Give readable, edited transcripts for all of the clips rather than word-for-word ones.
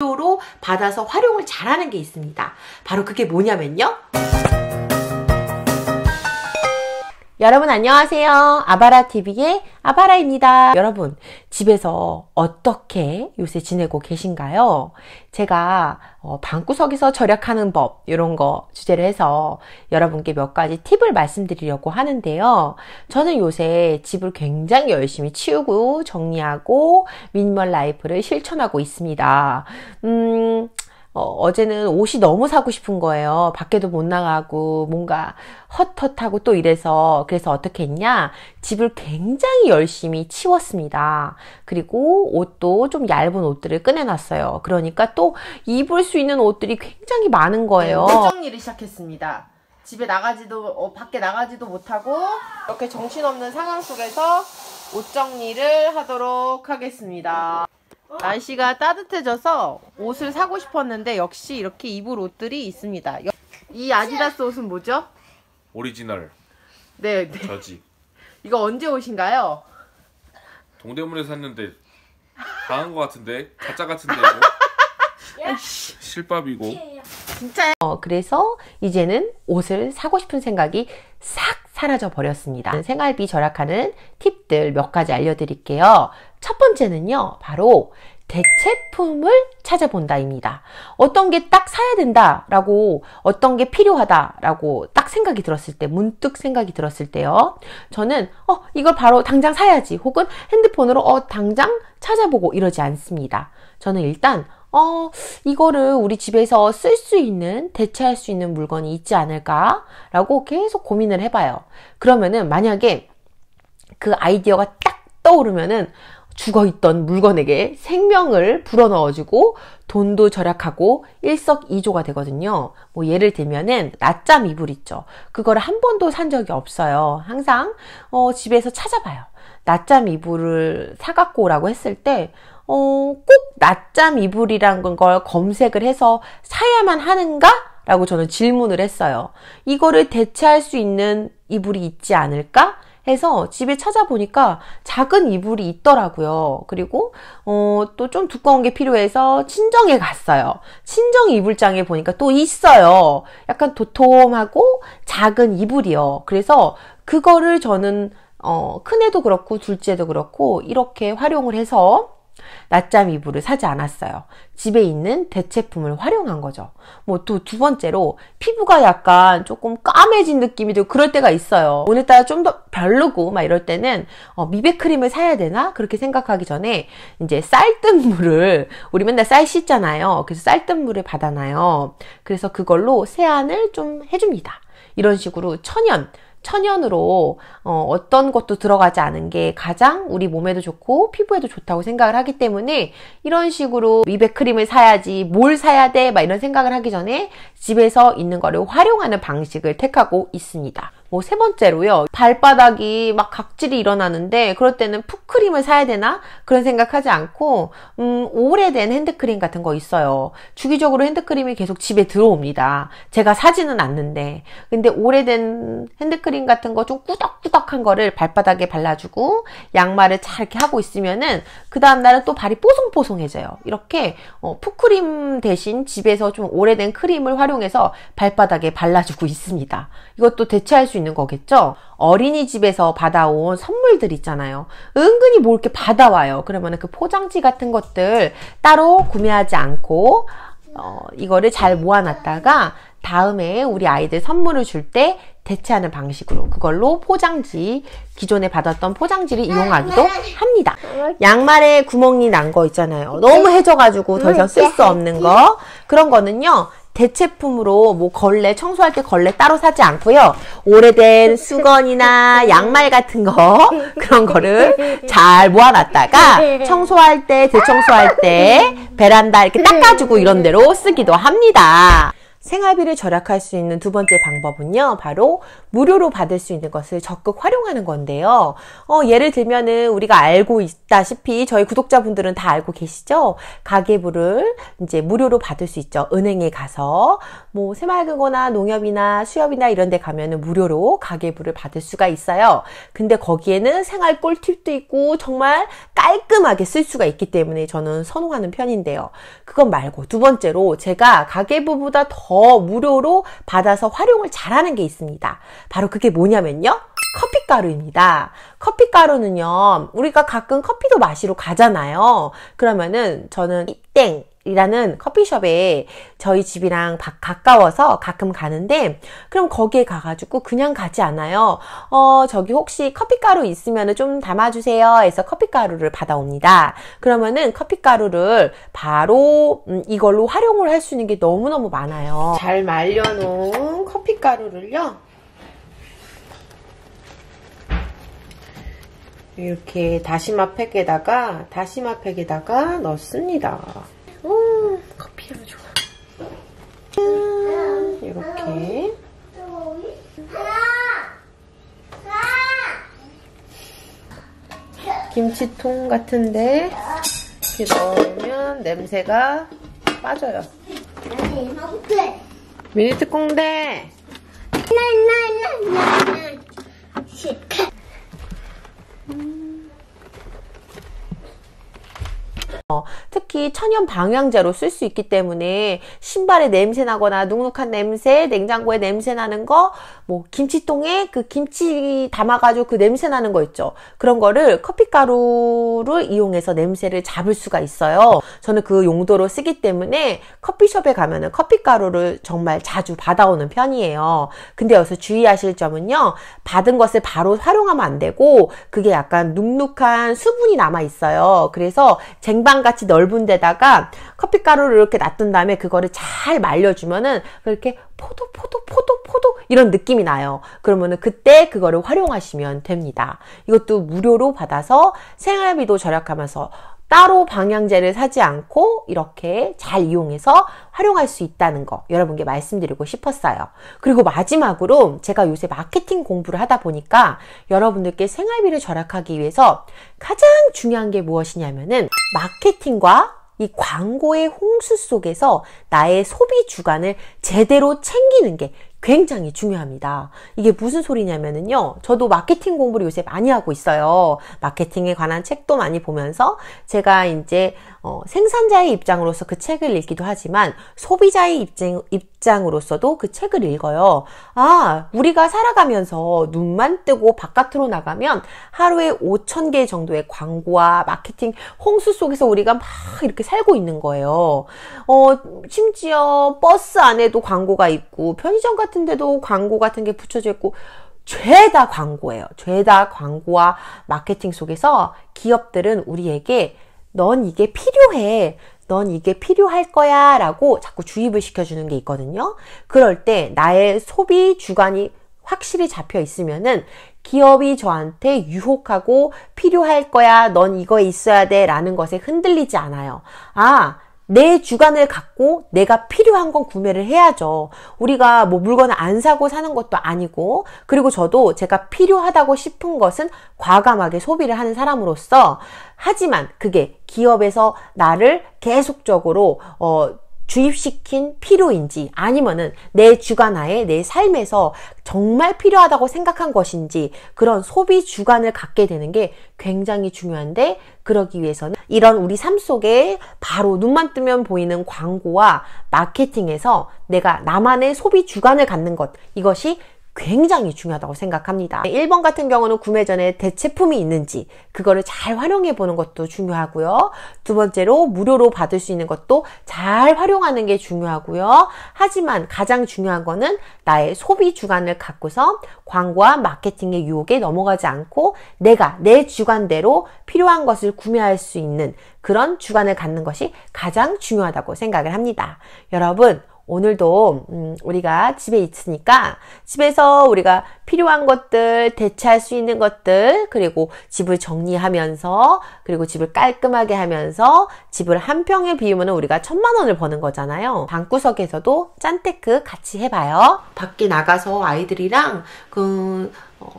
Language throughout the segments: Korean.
로 받아서 활용을 잘하는 게 있습니다. 바로 그게 뭐냐면요. 여러분 안녕하세요. 아바라TV의 아바라입니다. 여러분 집에서 어떻게 요새 지내고 계신가요? 제가 방구석에서 절약하는 법 이런 거 주제로 해서 여러분께 몇 가지 팁을 말씀드리려고 하는데요. 저는 요새 집을 굉장히 열심히 치우고 정리하고 미니멀 라이프를 실천하고 있습니다. 어제는 옷이 너무 사고 싶은 거예요. 밖에도 못 나가고 뭔가 헛헛하고 또 이래서 그래서 어떻게 했냐? 집을 굉장히 열심히 치웠습니다. 그리고 옷도 좀 얇은 옷들을 꺼내놨어요. 그러니까 또 입을 수 있는 옷들이 굉장히 많은 거예요. 옷 정리를 시작했습니다. 집에 나가지도 밖에 나가지도 못하고 이렇게 정신없는 상황 속에서 옷 정리를 하도록 하겠습니다. 날씨가 따뜻해져서 옷을 사고 싶었는데 역시 이렇게 입을 옷들이 있습니다. 이 아디다스 옷은 뭐죠? 오리지널. 네. 저지. 이거 언제 옷인가요? 동대문에서 샀는데 당한 것 같은데? 가짜 같은데 이거? 실밥이고. 진짜요? 그래서 이제는 옷을 사고 싶은 생각이 싹 사라져 버렸습니다. 생활비 절약하는 팁들 몇 가지 알려드릴게요. 첫 번째는요, 바로 대체품을 찾아본다입니다. 어떤 게 딱 사야 된다라고, 어떤 게 필요하다라고 딱 생각이 들었을 때, 문득 생각이 들었을 때요. 저는 이걸 바로 당장 사야지, 혹은 핸드폰으로 당장 찾아보고 이러지 않습니다. 저는 일단 이거를 우리 집에서 쓸 수 있는, 대체할 수 있는 물건이 있지 않을까라고 계속 고민을 해봐요. 그러면은 만약에 그 아이디어가 딱 떠오르면은 죽어있던 물건에게 생명을 불어넣어주고 돈도 절약하고 일석이조가 되거든요. 뭐 예를 들면은 낮잠 이불 있죠. 그거를 한 번도 산 적이 없어요. 항상 집에서 찾아봐요. 낮잠 이불을 사갖고 오라고 했을 때 꼭 낮잠 이불이란 걸 검색을 해서 사야만 하는가? 라고 저는 질문을 했어요. 이거를 대체할 수 있는 이불이 있지 않을까? 해서 집에 찾아보니까 작은 이불이 있더라고요. 그리고 또 좀 두꺼운 게 필요해서 친정에 갔어요. 친정 이불장에 보니까 또 있어요. 약간 도톰하고 작은 이불이요. 그래서 그거를 저는 큰애도 그렇고 둘째도 그렇고 이렇게 활용을 해서 낮잠 이불을 사지 않았어요. 집에 있는 대체품을 활용한 거죠. 뭐 또 두 번째로 피부가 약간 조금 까매진 느낌이 들고 그럴 때가 있어요. 오늘따라 좀 더 별로고 막 이럴 때는 미백 크림을 사야 되나? 그렇게 생각하기 전에 이제 쌀뜨물을, 우리 맨날 쌀 씻잖아요. 그래서 쌀뜨물을 받아놔요. 그래서 그걸로 세안을 좀 해줍니다. 이런 식으로 천연으로 어떤 것도 들어가지 않은 게 가장 우리 몸에도 좋고 피부에도 좋다고 생각을 하기 때문에 이런 식으로 미백 크림을 사야지 뭘 사야 돼 막 이런 생각을 하기 전에 집에서 있는 거를 활용하는 방식을 택하고 있습니다. 뭐 세 번째로요, 발바닥이 막 각질이 일어나는데 그럴 때는 풋크림을 사야 되나? 그런 생각하지 않고 오래된 핸드크림 같은 거 있어요. 주기적으로 핸드크림이 계속 집에 들어옵니다. 제가 사지는 않는데. 근데 오래된 핸드크림 같은 거 좀 꾸덕꾸덕한 거를 발바닥에 발라주고 양말을 잘 이렇게 하고 있으면은 그 다음날은 또 발이 뽀송뽀송해져요. 이렇게 풋크림 대신 집에서 좀 오래된 크림을 활용해서 발바닥에 발라주고 있습니다. 이것도 대체할 수 있는 거겠죠? 어린이집에서 받아온 선물들 있잖아요. 은근히 뭐 이렇게 받아와요. 그러면 그 포장지 같은 것들 따로 구매하지 않고 이거를 잘 모아놨다가 다음에 우리 아이들 선물을 줄 때 대체하는 방식으로 그걸로 포장지, 기존에 받았던 포장지를 이용하기도 합니다. 양말에 구멍이 난 거 있잖아요. 너무 해져가지고 더 이상 쓸 수 없는 거, 그런 거는요 대체품으로 뭐 걸레, 청소할 때 걸레 따로 사지 않고요. 오래된 수건이나 양말 같은 거, 그런 거를 잘 모아놨다가 청소할 때, 대청소할 때 베란다 이렇게 닦아주고 이런 데로 쓰기도 합니다. 생활비를 절약할 수 있는 두 번째 방법은요, 바로 무료로 받을 수 있는 것을 적극 활용하는 건데요. 예를 들면은 우리가 알고 있다시피 저희 구독자분들은 다 알고 계시죠? 가계부를 이제 무료로 받을 수 있죠. 은행에 가서 뭐 새마을금고나 농협이나 수협이나 이런 데 가면은 무료로 가계부를 받을 수가 있어요. 근데 거기에는 생활 꿀팁도 있고 정말 깔끔하게 쓸 수가 있기 때문에 저는 선호하는 편인데요. 그건 말고 두 번째로 제가 가계부보다 더 무료로 받아서 활용을 잘하는 게 있습니다. 바로 그게 뭐냐면요. 커피가루입니다. 커피가루는요, 우리가 가끔 커피도 마시러 가잖아요. 그러면은 저는 이땡이라는 커피숍에 저희 집이랑 가까워서 가끔 가는데, 그럼 거기에 가가지고 그냥 가지 않아요. 저기 혹시 커피가루 있으면 좀 담아주세요 해서 커피가루를 받아옵니다. 그러면은 커피가루를 바로 이걸로 활용을 할 수 있는 게 너무너무 많아요. 잘 말려놓은 커피가루를요, 이렇게 다시마팩에다가 넣습니다. 커피향 좋아. 이렇게 김치통 같은데 이렇게 넣으면 냄새가 빠져요. 미니트 꽁대. 특히 천연 방향제로 쓸 수 있기 때문에 신발에 냄새 나거나 눅눅한 냄새, 냉장고에 냄새 나는 거, 뭐 김치통에 그 김치 담아가지고 그 냄새 나는 거 있죠. 그런 거를 커피가루를 이용해서 냄새를 잡을 수가 있어요. 저는 그 용도로 쓰기 때문에 커피숍에 가면은 커피가루를 정말 자주 받아오는 편이에요. 근데 여기서 주의하실 점은요, 받은 것을 바로 활용하면 안 되고 그게 약간 눅눅한 수분이 남아 있어요. 그래서 쟁반같이 넓은 데다가 커피가루를 이렇게 놔둔 다음에 그거를 잘 말려주면은 그렇게 포도 이런 느낌이 나요. 그러면은 그때 그거를 활용하시면 됩니다. 이것도 무료로 받아서 생활비도 절약하면서 따로 방향제를 사지 않고 이렇게 잘 이용해서 활용할 수 있다는 거 여러분께 말씀드리고 싶었어요. 그리고 마지막으로 제가 요새 마케팅 공부를 하다 보니까 여러분들께 생활비를 절약하기 위해서 가장 중요한 게 무엇이냐면은 마케팅과 이 광고의 홍수 속에서 나의 소비 주관을 제대로 챙기는 게 굉장히 중요합니다. 이게 무슨 소리냐면은요, 저도 마케팅 공부를 요새 많이 하고 있어요. 마케팅에 관한 책도 많이 보면서 제가 이제 생산자의 입장으로서 그 책을 읽기도 하지만 소비자의 입장으로서도 그 책을 읽어요. 우리가 살아가면서 눈만 뜨고 바깥으로 나가면 하루에 5,000개 정도의 광고와 마케팅 홍수 속에서 우리가 막 이렇게 살고 있는 거예요. 심지어 버스 안에도 광고가 있고 편의점 같은 데도 광고 같은 게 붙여져 있고 죄다 광고예요. 죄다 광고와 마케팅 속에서 기업들은 우리에게 넌 이게 필요해. 넌 이게 필요할 거야 라고 자꾸 주입을 시켜주는 게 있거든요. 그럴 때 나의 소비 주관이 확실히 잡혀 있으면은 기업이 저한테 유혹하고 필요할 거야. 넌 이거 있어야 돼 라는 것에 흔들리지 않아요. 내 주관을 갖고 내가 필요한 건 구매를 해야죠. 우리가 뭐 물건을 안 사고 사는 것도 아니고, 그리고 저도 제가 필요하다고 싶은 것은 과감하게 소비를 하는 사람으로서, 하지만 그게 기업에서 나를 계속적으로 주입시킨 필요인지 아니면은 내 주관하에 내 삶에서 정말 필요하다고 생각한 것인지 그런 소비 주관을 갖게 되는 게 굉장히 중요한데, 그러기 위해서는 이런 우리 삶 속에 바로 눈만 뜨면 보이는 광고와 마케팅에서 내가 나만의 소비 주관을 갖는 것, 이것이 굉장히 중요하다고 생각합니다. 1번 같은 경우는 구매 전에 대체품이 있는지 그거를 잘 활용해 보는 것도 중요하고요. 두 번째로 무료로 받을 수 있는 것도 잘 활용하는 게 중요하고요. 하지만 가장 중요한 거는 나의 소비 주관을 갖고서 광고와 마케팅의 유혹에 넘어가지 않고 내가 내 주관대로 필요한 것을 구매할 수 있는 그런 주관을 갖는 것이 가장 중요하다고 생각을 합니다. 여러분, 오늘도 우리가 집에 있으니까 집에서 우리가 필요한 것들, 대체할 수 있는 것들, 그리고 집을 정리하면서, 그리고 집을 깔끔하게 하면서 집을 한 평에 비우면 우리가 1000만 원을 버는 거잖아요. 방구석에서도 짠테크 같이 해봐요. 밖에 나가서 아이들이랑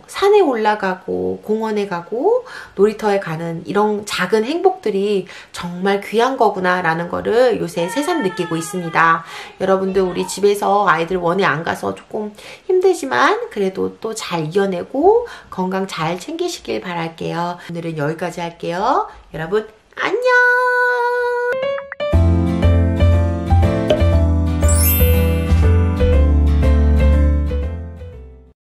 산에 올라가고 공원에 가고 놀이터에 가는 이런 작은 행복들이 정말 귀한 거구나 라는 거를 요새 새삼 느끼고 있습니다. 여러분들 우리 집에서 아이들 원에 안 가서 조금 힘들지만 그래도 또 잘 이겨내고 건강 잘 챙기시길 바랄게요. 오늘은 여기까지 할게요. 여러분 안녕.